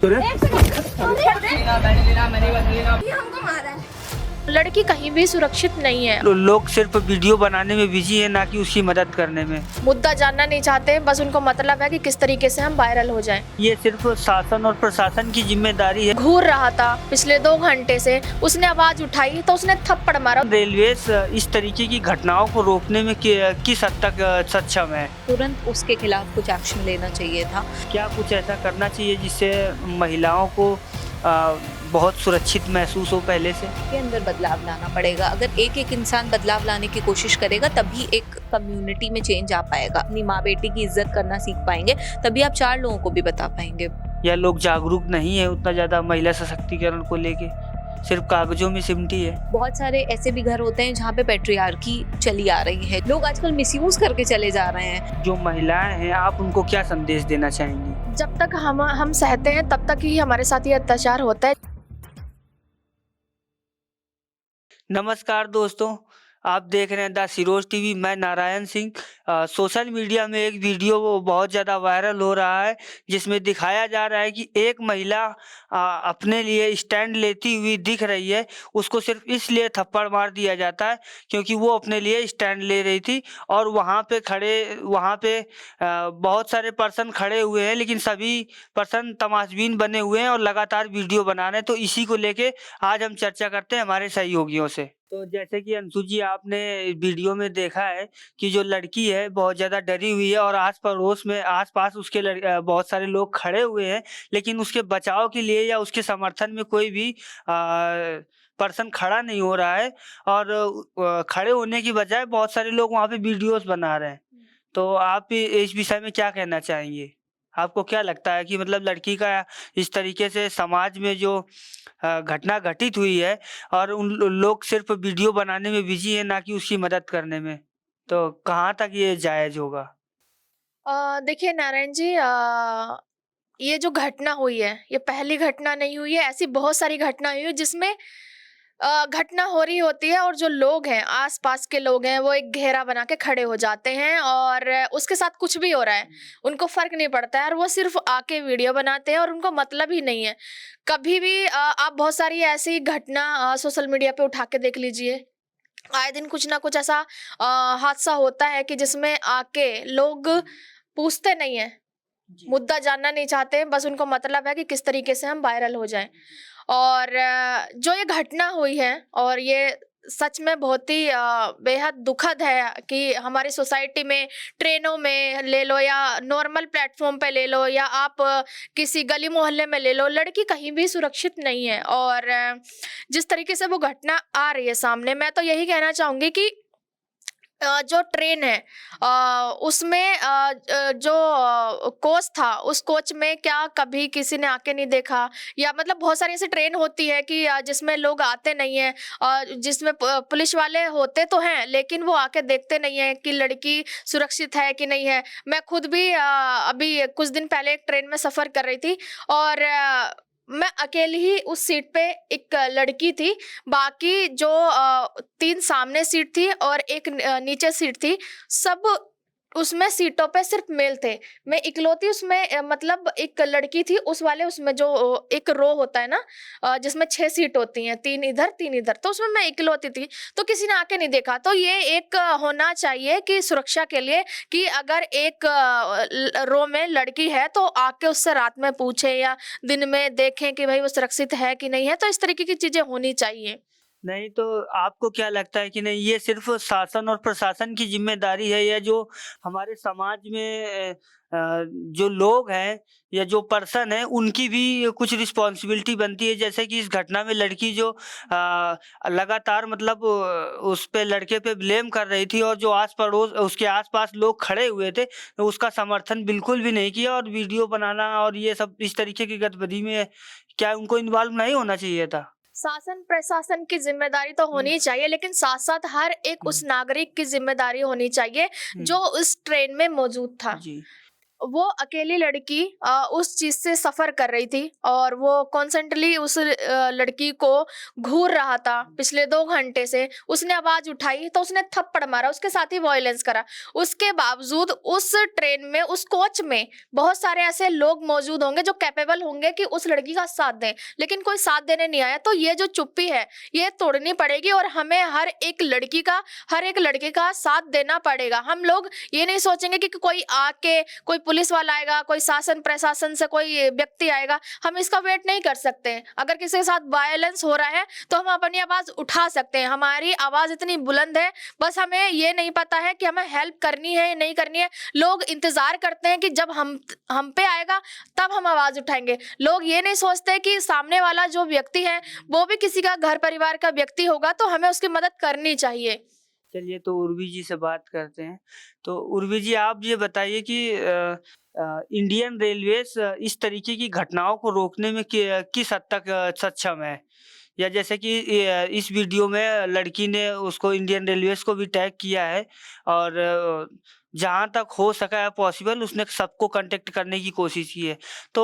हमको मारा है। लड़की कहीं भी सुरक्षित नहीं है। लोग सिर्फ वीडियो बनाने में बिजी है, ना कि उसकी मदद करने में। मुद्दा जानना नहीं चाहते, बस उनको मतलब है कि किस तरीके से हम वायरल हो जाएं। ये सिर्फ शासन और प्रशासन की जिम्मेदारी है। घूर रहा था पिछले 2 घंटे से, उसने आवाज उठाई तो उसने थप्पड़ मारा। रेलवे इस तरीके की घटनाओं को रोकने में किस हद तक सक्षम है? तुरंत उसके खिलाफ कुछ एक्शन लेना चाहिए था। क्या कुछ ऐसा करना चाहिए जिससे महिलाओं को बहुत सुरक्षित महसूस हो पहले से? के अंदर बदलाव लाना पड़ेगा। अगर एक एक इंसान बदलाव लाने की कोशिश करेगा तभी एक कम्युनिटी में चेंज आ पाएगा। अपनी माँ बेटी की इज्जत करना सीख पाएंगे, तभी आप 4 लोगों को भी बता पाएंगे। या लोग जागरूक नहीं है उतना ज़्यादा महिला सशक्तिकरण को लेके, सिर्फ कागजों में सिमटी है। बहुत सारे ऐसे भी घर होते हैं जहाँ पे पैट्रियार्की चली आ रही है। लोग आजकल मिसयूज करके चले जा रहे हैं। जो महिलाएं हैं, आप उनको क्या संदेश देना चाहेंगी? जब तक हम सहते हैं तब तक ही हमारे साथ ये अत्याचार होता है। नमस्कार दोस्तों, आप देख रहे हैं द सिरोज टीवी। मैं नारायण सिंह। सोशल मीडिया में एक वीडियो वो बहुत ज़्यादा वायरल हो रहा है, जिसमें दिखाया जा रहा है कि एक महिला अपने लिए स्टैंड लेती हुई दिख रही है। उसको सिर्फ इसलिए थप्पड़ मार दिया जाता है क्योंकि वो अपने लिए स्टैंड ले रही थी, और वहाँ पे बहुत सारे पर्सन खड़े हुए हैं, लेकिन सभी पर्सन तमाशबीन बने हुए हैं और लगातार वीडियो बना रहे हैं। तो इसी को लेके आज हम चर्चा करते हैं हमारे सहयोगियों से। तो जैसे कि अंशु जी, आपने वीडियो में देखा है कि जो लड़की है बहुत ज़्यादा डरी हुई है, और आस-पास उसके बहुत सारे लोग खड़े हुए हैं, लेकिन उसके बचाव के लिए या उसके समर्थन में कोई भी पर्सन खड़ा नहीं हो रहा है, और खड़े होने की बजाय बहुत सारे लोग वहाँ पे वीडियोस बना रहे हैं। तो आप इस विषय में क्या कहना चाहेंगे? आपको क्या लगता है कि मतलब लड़की का इस तरीके से समाज में जो घटना घटित हुई है, और लोग सिर्फ वीडियो बनाने में बिजी है, ना कि उसकी मदद करने में, तो कहाँ तक ये जायज होगा? देखिए नारायण जी, ये जो घटना हुई है ये पहली घटना नहीं हुई है। ऐसी बहुत सारी घटना हुई है जिसमें घटना हो रही होती है और जो लोग हैं, आस-पास के लोग हैं, वो एक घेरा बना के खड़े हो जाते हैं और उसके साथ कुछ भी हो रहा है, उनको फ़र्क नहीं पड़ता है और वो सिर्फ़ आके वीडियो बनाते हैं और उनको मतलब ही नहीं है। कभी भी आप बहुत सारी ऐसी घटना सोशल मीडिया पे उठा के देख लीजिए। आए दिन कुछ ना कुछ ऐसा हादसा होता है कि जिसमें आके लोग पूछते नहीं हैं, मुद्दा जानना नहीं चाहते, बस उनको मतलब है कि किस तरीके से हम वायरल हो जाएँ। और जो ये घटना हुई है और ये सच में बहुत ही बेहद दुखद है कि हमारी सोसाइटी में, ट्रेनों में ले लो या नॉर्मल प्लेटफ़ॉर्म पे ले लो या आप किसी गली मोहल्ले में ले लो, लड़की कहीं भी सुरक्षित नहीं है। और जिस तरीके से वो घटना आ रही है सामने, मैं तो यही कहना चाहूँगी कि जो ट्रेन है उसमें जो कोच था, उस कोच में क्या कभी किसी ने आके नहीं देखा, या मतलब बहुत सारी ऐसी ट्रेन होती है कि जिसमें लोग आते नहीं हैं, और जिसमें पुलिस वाले होते तो हैं लेकिन वो आके देखते नहीं हैं कि लड़की सुरक्षित है कि नहीं है। मैं खुद भी अभी कुछ दिन पहले एक ट्रेन में सफ़र कर रही थी और मैं अकेली ही उस सीट पे, एक लड़की थी, बाकी जो 3 सामने सीट थी और एक नीचे सीट थी, सब उसमें सीटों पे सिर्फ मेल थे। मैं इकलौती उसमें, मतलब एक लड़की थी उस वाले उसमें, जो एक रो होता है ना, जिसमें 6 सीट होती हैं, 3 इधर 3 इधर, तो उसमें मैं इकलौती थी, तो किसी ने आके नहीं देखा। तो ये एक होना चाहिए कि सुरक्षा के लिए कि अगर एक रो में लड़की है तो आके उससे रात में पूछे या दिन में देखें कि भाई वो सुरक्षित है कि नहीं है। तो इस तरीके की चीजें होनी चाहिए। नहीं, तो आपको क्या लगता है कि नहीं, ये सिर्फ शासन और प्रशासन की जिम्मेदारी है, या जो हमारे समाज में जो लोग हैं या जो पर्सन है, उनकी भी कुछ रिस्पॉन्सिबिलिटी बनती है? जैसे कि इस घटना में लड़की जो लगातार मतलब उस पे, लड़के पे ब्लेम कर रही थी, और जो आस पड़ोस उसके आसपास लोग खड़े हुए थे, तो उसका समर्थन बिल्कुल भी नहीं किया, और वीडियो बनाना और ये सब इस तरीके की गतिविधि में क्या उनको इन्वॉल्व नहीं होना चाहिए था? शासन प्रशासन की जिम्मेदारी तो होनी चाहिए, लेकिन साथ साथ हर एक उस नागरिक की जिम्मेदारी होनी चाहिए जो उस ट्रेन में मौजूद था। जी। वो अकेली लड़की उस चीज से सफर कर रही थी और वो कॉन्सेंट्रेटली उस लड़की को घूर रहा था पिछले 2 घंटे से। उसने आवाज उठाई तो उसने थप्पड़ मारा, उसके साथ ही वायलेंस करा। उसके बावजूद उस ट्रेन में, उस कोच में बहुत सारे ऐसे लोग मौजूद होंगे जो कैपेबल होंगे कि उस लड़की का साथ दें, लेकिन कोई साथ देने नहीं आया। तो ये जो चुप्पी है ये तोड़नी पड़ेगी और हमें हर एक लड़की का, हर एक लड़के का साथ देना पड़ेगा। हम लोग ये नहीं सोचेंगे कि कोई आके, कोई पुलिस वाला आएगा, कोई शासन प्रशासन से कोई व्यक्ति आएगा, हम इसका वेट नहीं कर सकते हैं। अगर किसी के साथ वायलेंस हो रहा है तो हम अपनी आवाज उठा सकते हैं, हमारी आवाज इतनी बुलंद है। बस हमें ये नहीं पता है कि हमें हेल्प करनी है या नहीं करनी है। लोग इंतजार करते हैं कि जब हम पे आएगा तब हम आवाज उठाएंगे। लोग ये नहीं सोचते कि सामने वाला जो व्यक्ति है वो भी किसी का घर परिवार का व्यक्ति होगा, तो हमें उसकी मदद करनी चाहिए। चलिए तो उर्वी जी से बात करते हैं। तो उर्वी जी आप ये बताइए कि इंडियन रेलवेज़ इस तरीके की घटनाओं को रोकने में किस हद तक सक्षम है? या जैसे कि इस वीडियो में लड़की ने उसको इंडियन रेलवेज़ को भी टैग किया है और जहाँ तक हो सका है पॉसिबल उसने सबको कॉन्टैक्ट करने की कोशिश की है। तो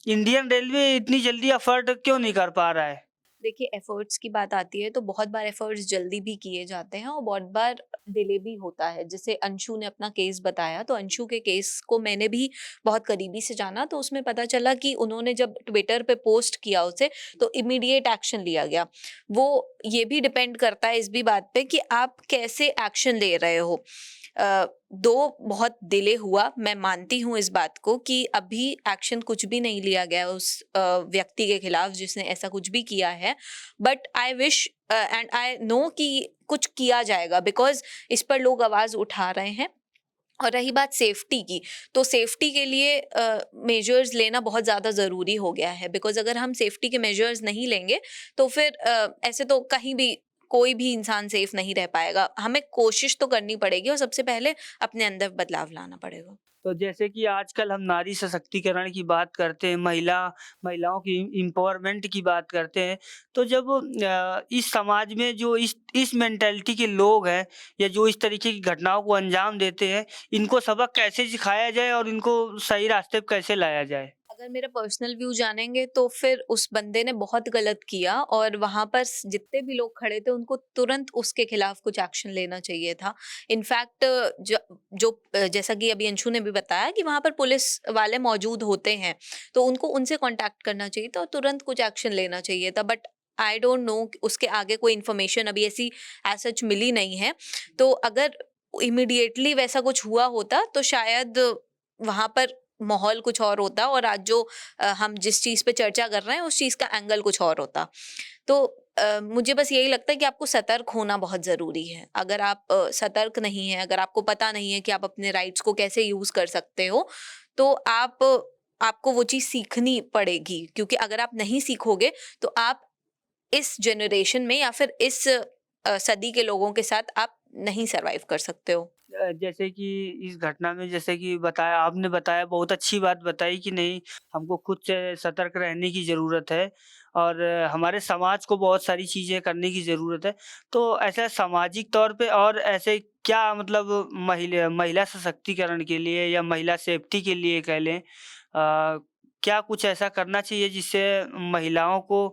इंडियन रेलवे इतनी जल्दी अफ़ोर्ड क्यों नहीं कर पा रहा है? देखिए, एफर्ट्स की बात आती है तो बहुत बार एफर्ट्स जल्दी भी किए जाते हैं और बहुत बार डिले भी होता है। जैसे अंशु ने अपना केस बताया, तो अंशु के केस को मैंने भी बहुत करीबी से जाना, तो उसमें पता चला कि उन्होंने जब ट्विटर पे पोस्ट किया उसे, तो इमीडिएट एक्शन लिया गया। वो ये भी डिपेंड करता है इस भी बात पे कि आप कैसे एक्शन ले रहे हो। दो बहुत डिले हुआ, मैं मानती हूँ इस बात को कि अभी एक्शन कुछ भी नहीं लिया गया उस व्यक्ति के खिलाफ जिसने ऐसा कुछ भी किया है, but I wish and I know कि कुछ किया जाएगा, बिकॉज इस पर लोग आवाज उठा रहे हैं। और रही बात सेफ्टी की, तो सेफ्टी के लिए मेजर्स लेना बहुत ज़्यादा ज़रूरी हो गया है, बिकॉज अगर हम सेफ्टी के मेजर्स नहीं लेंगे तो फिर ऐसे तो कहीं भी कोई भी इंसान सेफ नहीं रह पाएगा। हमें कोशिश तो करनी पड़ेगी और सबसे पहले अपने अंदर बदलाव लाना पड़ेगा। तो जैसे कि आजकल हम नारी सशक्तिकरण की बात करते हैं, महिलाओं की एम्पावरमेंट की बात करते हैं, तो जब इस समाज में जो इस मेंटालिटी के लोग हैं या जो इस तरीके की घटनाओं को अंजाम देते हैं, इनको सबक कैसे सिखाया जाए और इनको सही रास्ते पे कैसे लाया जाए? अगर मेरा पर्सनल व्यू जानेंगे तो फिर उस बंदे ने बहुत गलत किया और वहां पर जितने भी लोग खड़े थे उनको तुरंत उसके खिलाफ कुछ एक्शन लेना चाहिए था। इनफैक्ट जैसा कि अभी अंशु ने भी बताया कि वहां पर पुलिस वाले मौजूद होते हैं, तो उनको उनसे कांटेक्ट करना चाहिए था और तुरंत कुछ एक्शन लेना चाहिए था। बट आई डोंट नो, उसके आगे कोई इन्फॉर्मेशन अभी ऐसी एज सच मिली नहीं है। तो अगर इमिडिएटली वैसा कुछ हुआ होता तो शायद वहां पर माहौल कुछ और होता और आज जो हम जिस चीज पे चर्चा कर रहे हैं उस चीज का एंगल कुछ और होता। तो मुझे बस यही लगता है कि आपको सतर्क होना बहुत जरूरी है। अगर आप सतर्क नहीं है, अगर आपको पता नहीं है कि आप अपने राइट्स को कैसे यूज कर सकते हो, तो आपको वो चीज सीखनी पड़ेगी, क्योंकि अगर आप नहीं सीखोगे तो आप इस जनरेशन में या फिर इस सदी के लोगों के साथ आप नहीं सरवाइव कर सकते हो। जैसे कि इस घटना में जैसे कि बताया आपने बताया बहुत अच्छी बात बताई कि नहीं हमको खुद से सतर्क रहने की ज़रूरत है और हमारे समाज को बहुत सारी चीज़ें करने की ज़रूरत है। तो ऐसा सामाजिक तौर पे और ऐसे क्या मतलब महिला सशक्तिकरण के लिए या महिला सेफ्टी के लिए कह लें क्या कुछ ऐसा करना चाहिए जिससे महिलाओं को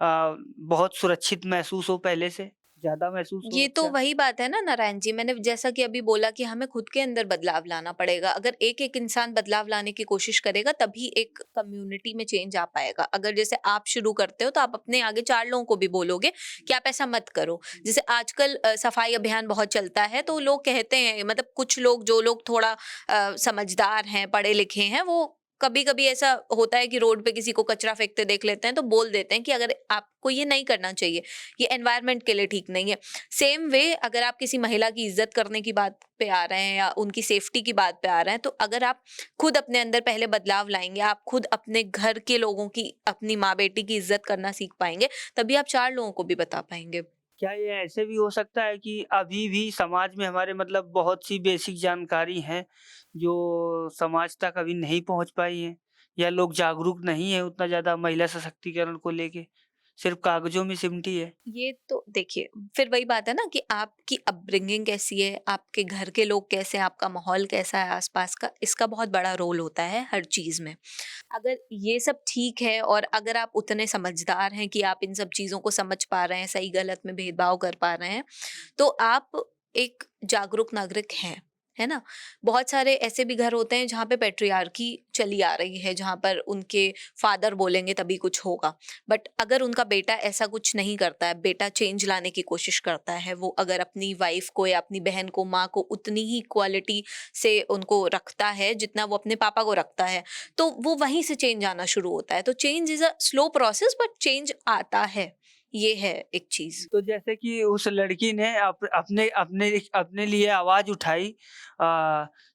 बहुत सुरक्षित महसूस हो पहले से? ज़्यादा महसूस हो ये तो क्या? वही बात है ना नारायण जी, मैंने जैसा कि अभी बोला कि हमें खुद के अंदर बदलाव लाना पड़ेगा। अगर एक एक इंसान बदलाव लाने की कोशिश करेगा तभी एक कम्युनिटी में चेंज आ पाएगा। अगर जैसे आप शुरू करते हो तो आप अपने आगे 4 लोगों को भी बोलोगे कि आप ऐसा मत करो। जैसे आजकल सफाई अभियान बहुत चलता है, तो लोग कहते हैं, मतलब कुछ लोग, जो लोग थोड़ा समझदार हैं, पढ़े लिखे हैं, वो कभी कभी ऐसा होता है कि रोड पे किसी को कचरा फेंकते देख लेते हैं तो बोल देते हैं कि अगर आपको ये नहीं करना चाहिए, ये एनवायरनमेंट के लिए ठीक नहीं है। सेम वे अगर आप किसी महिला की इज्जत करने की बात पे आ रहे हैं या उनकी सेफ्टी की बात पे आ रहे हैं, तो अगर आप खुद अपने अंदर पहले बदलाव लाएंगे, आप खुद अपने घर के लोगों की, अपनी माँ बेटी की इज्जत करना सीख पाएंगे, तभी आप 4 लोगों को भी बता पाएंगे। क्या ये ऐसे भी हो सकता है कि अभी भी समाज में हमारे मतलब बहुत सी बेसिक जानकारी हैं, जो समाज तक अभी नहीं पहुँच पाई हैं या लोग जागरूक नहीं हैं उतना ज़्यादा महिला सशक्तिकरण को लेके? सिर्फ कागजों में सिमटी है? ये तो देखिए, फिर वही बात है ना कि आपकी अपब्रिंगिंग कैसी है, आपके घर के लोग कैसे हैं, आपका माहौल कैसा है आसपास का, इसका बहुत बड़ा रोल होता है हर चीज में। अगर ये सब ठीक है और अगर आप उतने समझदार हैं कि आप इन सब चीजों को समझ पा रहे हैं, सही गलत में भेदभाव कर पा रहे हैं, तो आप एक जागरूक नागरिक हैं, है ना? बहुत सारे ऐसे भी घर होते हैं जहाँ पे पैट्रियार्की चली आ रही है, जहाँ पर उनके फादर बोलेंगे तभी कुछ होगा। बट अगर उनका बेटा ऐसा कुछ नहीं करता है, बेटा चेंज लाने की कोशिश करता है, वो अगर अपनी वाइफ को या अपनी बहन को, माँ को उतनी ही क्वालिटी से उनको रखता है जितना वो अपने पापा को रखता है, तो वो वहीं से चेंज आना शुरू होता है। तो change is a slow process, but change आता है। ये है एक चीज। तो जैसे कि उस लड़की ने अपने अपने अपने लिए आवाज़ उठाई,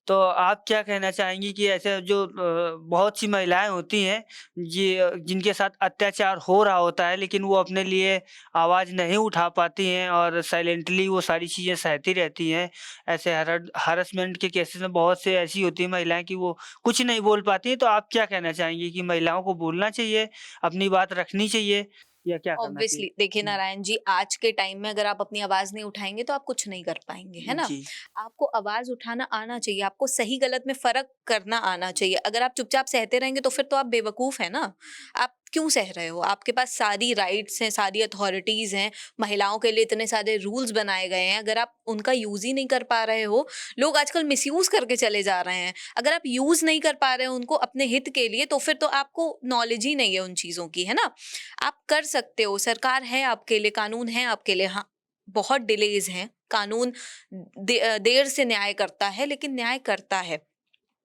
तो आप क्या कहना चाहेंगी कि ऐसे जो बहुत सी महिलाएँ होती हैं जिनके साथ अत्याचार हो रहा होता है, लेकिन वो अपने लिए आवाज़ नहीं उठा पाती हैं और साइलेंटली वो सारी चीज़ें सहती रहती हैं। ऐसे हैरेसमेंट के केसेस में बहुत से ऐसी होती हैं महिलाएँ कि वो कुछ नहीं बोल पाती हैं, तो आप क्या कहना चाहेंगी कि महिलाओं को बोलना चाहिए, अपनी बात रखनी चाहिए या क्या करना चाहिए? ऑब्वियसली देखिए हुँ, नारायण जी, आज के टाइम में अगर आप अपनी आवाज नहीं उठाएंगे तो आप कुछ नहीं कर पाएंगे, है ना? जी। आपको आवाज उठाना आना चाहिए, आपको सही गलत में फर्क करना आना चाहिए। अगर आप चुपचाप सहते रहेंगे तो फिर तो आप बेवकूफ है ना। आप क्यों सह रहे हो? आपके पास सारी राइट्स हैं, सारी अथॉरिटीज हैं, महिलाओं के लिए इतने सारे रूल्स बनाए गए हैं। अगर आप उनका यूज ही नहीं कर पा रहे हो, लोग आजकल मिसयूज करके चले जा रहे हैं। अगर आप यूज नहीं कर पा रहे हो उनको अपने हित के लिए, तो फिर तो आपको नॉलेज ही नहीं है उन चीजों की, है ना? आप कर सकते हो, सरकार है आपके लिए, कानून है आपके लिए। हाँ, बहुत डिलेज हैं, कानून देर से न्याय करता है, लेकिन न्याय करता है।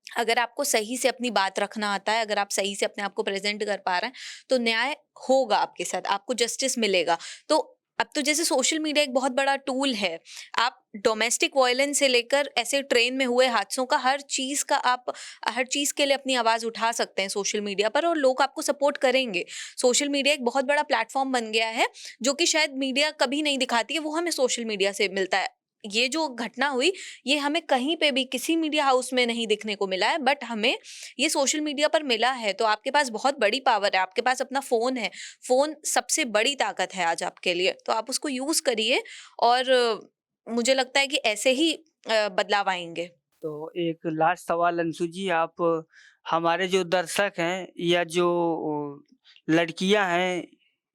अगर आपको सही से अपनी बात रखना आता है, अगर आप सही से अपने आप को प्रेज़ेंट कर पा रहे हैं, तो न्याय होगा आपके साथ, आपको जस्टिस मिलेगा। तो अब तो जैसे सोशल मीडिया एक बहुत बड़ा टूल है, आप डोमेस्टिक वॉयलेंस से लेकर ऐसे ट्रेन में हुए हादसों का हर चीज़ के लिए अपनी आवाज़ उठा सकते हैं सोशल मीडिया पर, और लोग आपको सपोर्ट करेंगे। सोशल मीडिया एक बहुत बड़ा प्लेटफ़ॉर्म बन गया है, जो कि शायद मीडिया कभी नहीं दिखाती है, वो हमें सोशल मीडिया से मिलता है। ये जो घटना हुई, ये हमें कहीं पे भी किसी मीडिया हाउस में नहीं दिखने को मिला है, बट हमें ये सोशल मीडिया पर मिला है। तो आपके पास बहुत बड़ी पावर है, आपके पास अपना फ़ोन है। फ़ोन सबसे बड़ी ताकत है आज आपके लिए, तो आप उसको यूज़ करिए, और मुझे लगता है कि ऐसे ही बदलाव आएँगे। तो एक लास्ट सवाल अंशु जी, आप हमारे जो दर्शक हैं या जो लड़कियां हैं,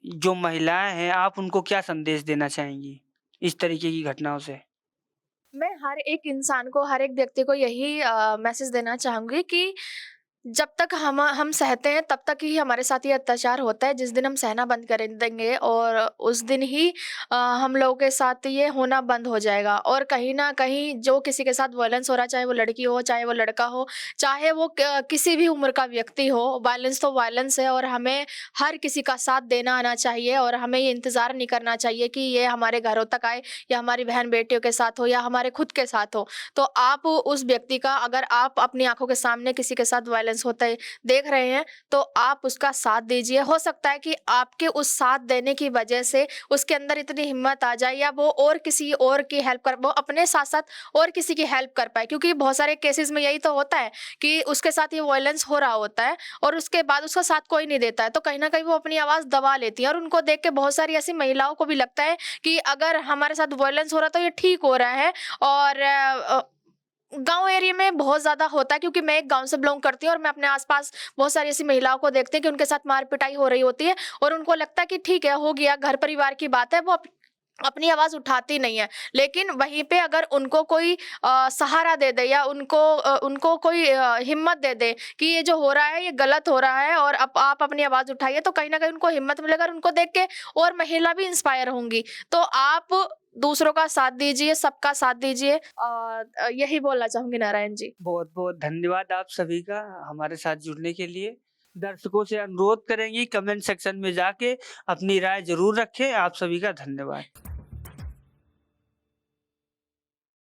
जो महिलाएं हैं, आप उनको क्या संदेश देना चाहेंगी इस तरीके की घटनाओं से? मैं हर एक इंसान को, हर एक व्यक्ति को यही मैसेज देना चाहूँगी कि जब तक हम सहते हैं तब तक ही हमारे साथ ये अत्याचार होता है। जिस दिन हम सहना बंद कर देंगे और उस दिन ही हम लोगों के साथ ये होना बंद हो जाएगा। और कहीं न कहीं जो किसी के साथ वायलेंस हो रहा है, चाहे वो लड़की हो, चाहे वो लड़का हो, चाहे वो किसी भी उम्र का व्यक्ति हो, वायलेंस तो वायलेंस है और हमें हर किसी का साथ देना आना चाहिए और हमें ये इंतज़ार नहीं करना चाहिए कि ये हमारे घरों तक आए या हमारी बहन-बेटियों के साथ हो या हमारे खुद के साथ हो। तो आप उस व्यक्ति का, अगर आप अपनी आँखों के सामने किसी के साथ वायलेंस होते देख रहे हैं, तो आप उसका साथ दीजिए। हो सकता है कि आपके उस साथ देने की वजह से उसके अंदर इतनी हिम्मत आ जाए या वो और किसी और की हेल्प कर, वो अपने साथ-साथ और किसी की हेल्प कर पाए। क्योंकि बहुत सारे केसेज़ में यही तो होता है कि उसके साथ ये वायलेंस हो रहा होता है और उसके बाद उसका साथ कोई नहीं देता है। तो कहीं न कहीं वो अपनी आवाज़ दबा लेती है और उनको देख के बहुत सारी ऐसी महिलाओं को भी लगता है कि अगर हमारे साथ वायलेंस हो रहा है तो ये ठीक हो रहा है। और गाँव एरिया में बहुत ज़्यादा होता है, क्योंकि मैं एक गाँव से बिलॉन्ग करती हूँ और मैं अपने आस-पास बहुत सारी ऐसी महिलाओं को देखती हूँ कि उनके साथ मार-पिटाई हो रही होती है और उनको लगता है कि ठीक है, हो गया, घर परिवार की बात है, वो अपनी आवाज़ उठाती नहीं है। लेकिन वहीं पे अगर उनको कोई सहारा दे दे या उनको कोई हिम्मत दे दे कि ये जो हो रहा है ये गलत हो रहा है और अब आप अपनी आवाज़ उठाइए, तो कहीं न कहीं उनको हिम्मत मिलेगा और उनको देख के और महिला भी इंस्पायर होंगी। तो आप दूसरों का साथ दीजिए, सबका साथ दीजिए। यही बोलना चाहूँगी नारायण जी। बहुत-बहुत धन्यवाद आप सभी का हमारे साथ जुड़ने के लिए। दर्शकों से अनुरोध करेंगे कमेंट सेक्शन में जाके अपनी राय ज़रूर रखें। आप सभी का धन्यवाद।